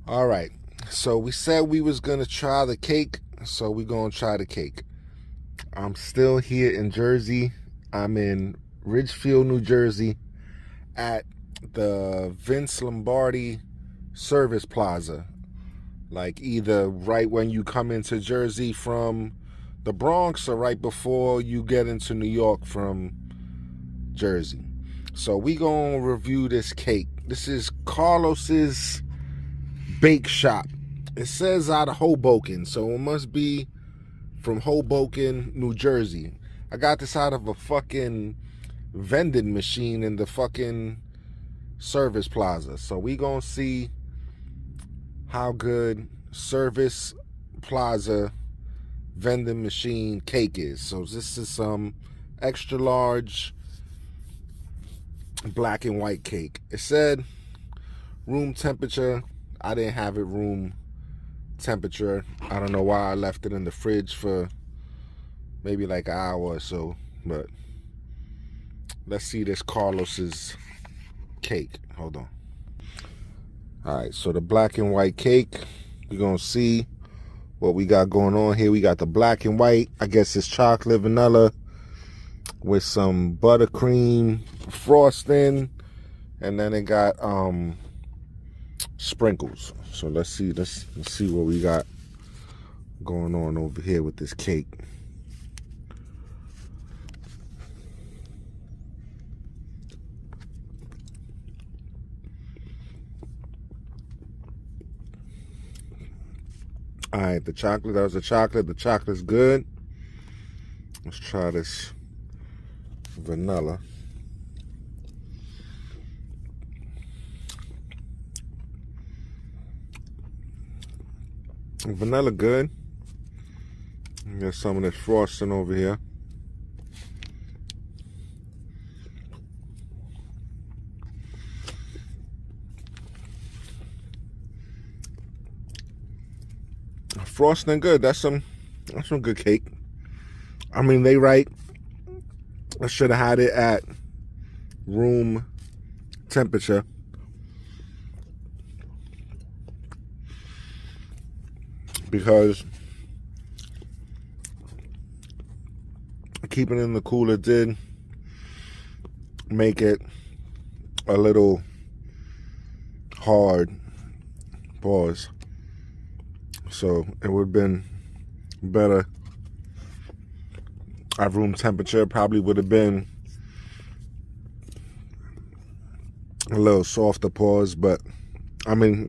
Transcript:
All right. So we said we was going to try the cake. So we going to try the cake. I'm still here in Jersey. I'm in Ridgefield, New Jersey at the Vince Lombardi Service Plaza. Like either right when you come into Jersey from the Bronx or right before you get into New York from Jersey. So we gonna review this cake. This is Carlos's Bake Shop. It says out of Hoboken, so it must be from Hoboken, New Jersey. I got this out of a fucking vending machine in the fucking Service Plaza. So we gonna see how good Service Plaza vending machine cake is. So this is some extra large black and white cake. It said room temperature. I didn't have it room temperature. I don't know why I left it in the fridge for maybe like an hour or so, but let's see this Carlos's cake. Hold on. All right, so the black and white cake, we're gonna see what we got going on here. We got the black and white. I guess it's chocolate vanilla with some buttercream frosting, and then it got sprinkles. So let's see what we got going on over here with this cake. All right, the chocolate, that was the chocolate. The chocolate's good. Let's try this vanilla. Vanilla good. Got some of this frosting over here. Frosting good. That's some good cake. I mean, they right. I should have had it at room temperature. Because keeping it in the cooler did make it a little hard. Pause. So it would have been better at room temperature. Probably would have been a little softer. Pause. But I mean,